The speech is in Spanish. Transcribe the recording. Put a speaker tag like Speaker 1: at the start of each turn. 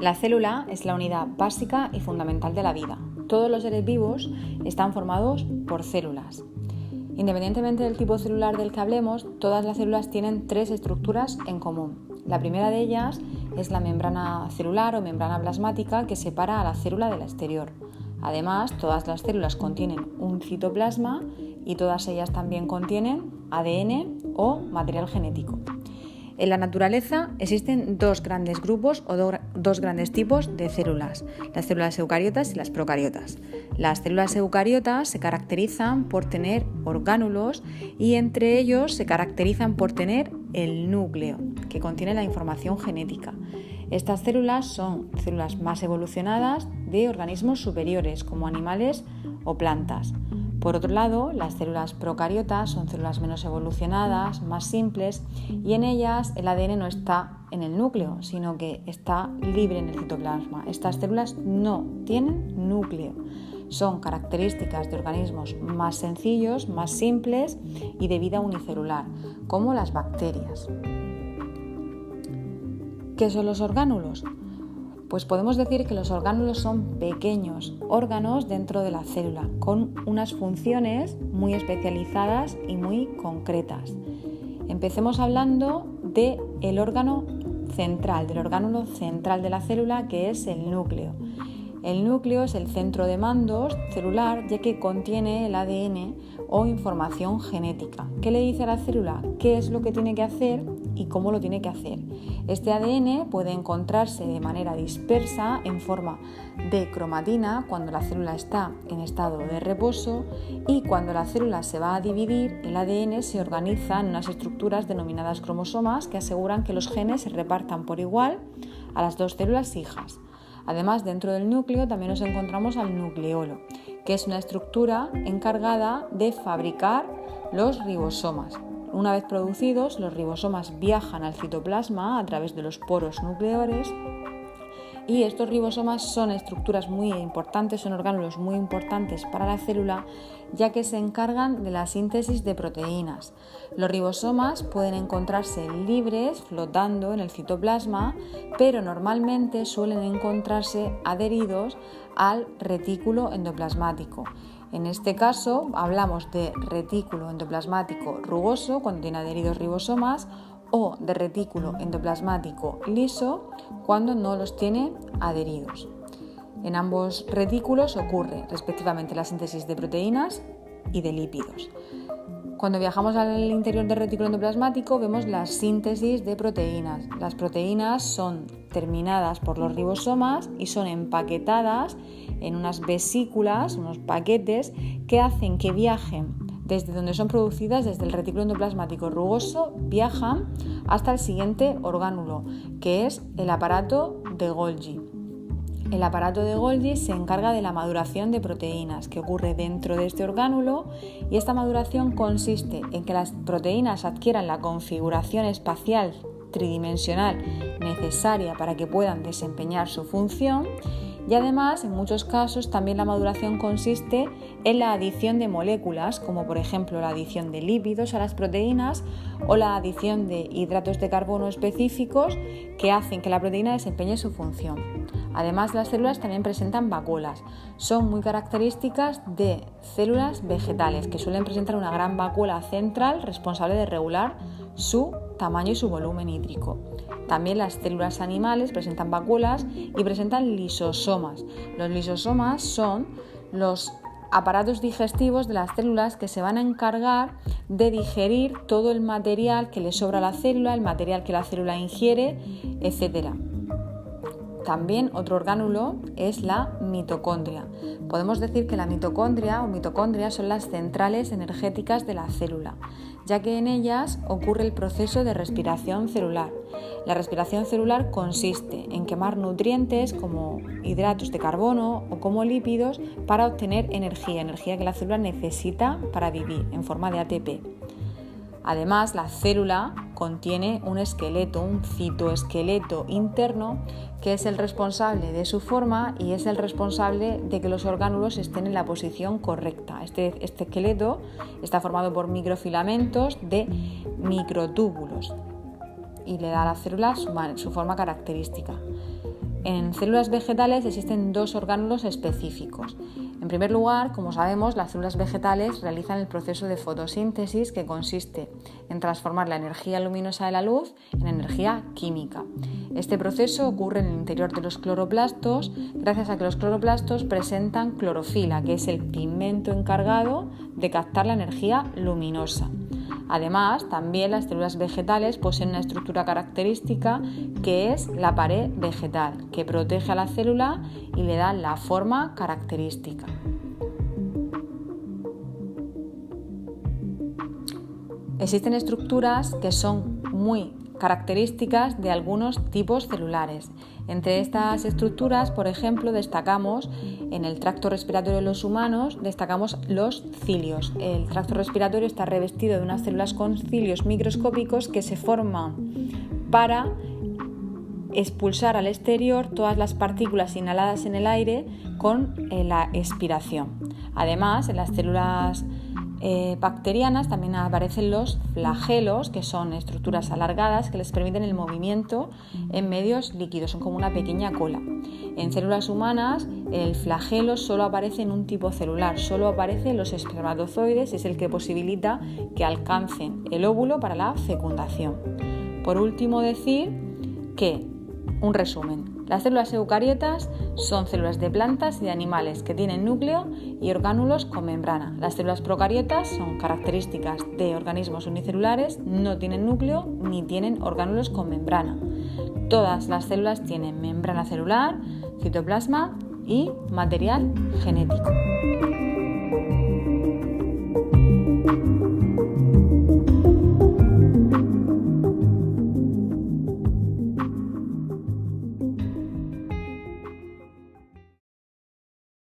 Speaker 1: La célula es la unidad básica y fundamental de la vida. Todos los seres vivos están formados por células. Independientemente del tipo celular del que hablemos, todas las células tienen tres estructuras en común. La primera de ellas es la membrana celular o membrana plasmática que separa a la célula del exterior. Además, todas las células contienen un citoplasma y todas ellas también contienen ADN o material genético. En la naturaleza existen dos grandes grupos o dos grandes tipos de células, las células eucariotas y las procariotas. Las células eucariotas se caracterizan por tener orgánulos y entre ellos se caracterizan por tener el núcleo, que contiene la información genética. Estas células son células más evolucionadas de organismos superiores, como animales o plantas. Por otro lado, las células procariotas son células menos evolucionadas, más simples, y en ellas el ADN no está en el núcleo, sino que está libre en el citoplasma. Estas células no tienen núcleo. Son características de organismos más sencillos, más simples y de vida unicelular, como las bacterias. ¿Qué son los orgánulos? Pues podemos decir que los orgánulos son pequeños órganos dentro de la célula, con unas funciones muy especializadas y muy concretas. Empecemos hablando del órgano central, del orgánulo central de la célula, que es el núcleo. El núcleo es el centro de mandos celular, ya que contiene el ADN o información genética. ¿Qué le dice a la célula? ¿Qué es lo que tiene que hacer y cómo lo tiene que hacer? Este ADN puede encontrarse de manera dispersa en forma de cromatina cuando la célula está en estado de reposo, y cuando la célula se va a dividir, el ADN se organiza en unas estructuras denominadas cromosomas que aseguran que los genes se repartan por igual a las dos células hijas. Además, dentro del núcleo también nos encontramos al nucleolo, que es una estructura encargada de fabricar los ribosomas. Una vez producidos, los ribosomas viajan al citoplasma a través de los poros nucleares, y estos ribosomas son estructuras muy importantes, son orgánulos muy importantes para la célula, ya que se encargan de la síntesis de proteínas. Los ribosomas pueden encontrarse libres, flotando en el citoplasma, pero normalmente suelen encontrarse adheridos al retículo endoplasmático. En este caso hablamos de retículo endoplasmático rugoso cuando tiene adheridos ribosomas, o de retículo endoplasmático liso cuando no los tiene adheridos. En ambos retículos ocurre respectivamente la síntesis de proteínas y de lípidos. Cuando viajamos al interior del retículo endoplasmático vemos la síntesis de proteínas. Las proteínas son terminadas por los ribosomas y son empaquetadas en unas vesículas, unos paquetes que hacen que viajen desde donde son producidas, desde el retículo endoplasmático rugoso, viajan hasta el siguiente orgánulo, que es el aparato de Golgi. El aparato de Golgi se encarga de la maduración de proteínas que ocurre dentro de este orgánulo, y esta maduración consiste en que las proteínas adquieran la configuración espacial tridimensional necesaria para que puedan desempeñar su función. Y además, en muchos casos, también la maduración consiste en la adición de moléculas, como por ejemplo la adición de lípidos a las proteínas o la adición de hidratos de carbono específicos que hacen que la proteína desempeñe su función. Además, las células también presentan vacuolas. Son muy características de células vegetales, que suelen presentar una gran vacuola central responsable de regular su tamaño y su volumen hídrico. También las células animales presentan vacuolas y presentan lisosomas. Los lisosomas son los aparatos digestivos de las células que se van a encargar de digerir todo el material que le sobra a la célula, el material que la célula ingiere, etc. También otro orgánulo es la mitocondria. Podemos decir que la mitocondria o mitocondrias son las centrales energéticas de la célula, ya que en ellas ocurre el proceso de respiración celular. La respiración celular consiste en quemar nutrientes como hidratos de carbono o como lípidos para obtener energía que la célula necesita para vivir en forma de ATP. Además, la célula contiene un esqueleto, un citoesqueleto interno, que es el responsable de su forma y es el responsable de que los orgánulos estén en la posición correcta. Este esqueleto está formado por microfilamentos de microtúbulos y le da a la célula su forma característica. En células vegetales existen dos orgánulos específicos. En primer lugar, como sabemos, las células vegetales realizan el proceso de fotosíntesis, que consiste en transformar la energía luminosa de la luz en energía química. Este proceso ocurre en el interior de los cloroplastos gracias a que los cloroplastos presentan clorofila, que es el pigmento encargado de captar la energía luminosa. Además, también las células vegetales poseen una estructura característica que es la pared vegetal, que protege a la célula y le da la forma característica. Existen estructuras que son muy características de algunos tipos celulares. Entre estas estructuras, por ejemplo, destacamos en el tracto respiratorio de los humanos, destacamos los cilios. El tracto respiratorio está revestido de unas células con cilios microscópicos que se forman para expulsar al exterior todas las partículas inhaladas en el aire con la expiración. Además, en las células bacterianas también aparecen los flagelos, que son estructuras alargadas que les permiten el movimiento en medios líquidos, son como una pequeña cola. En células humanas el flagelo solo aparece en un tipo celular, solo aparece en los espermatozoides, es el que posibilita que alcancen el óvulo para la fecundación. Por último, decir que, un resumen, las células eucariotas son células de plantas y de animales que tienen núcleo y orgánulos con membrana. Las células procariotas son características de organismos unicelulares, no tienen núcleo ni tienen orgánulos con membrana. Todas las células tienen membrana celular, citoplasma y material genético.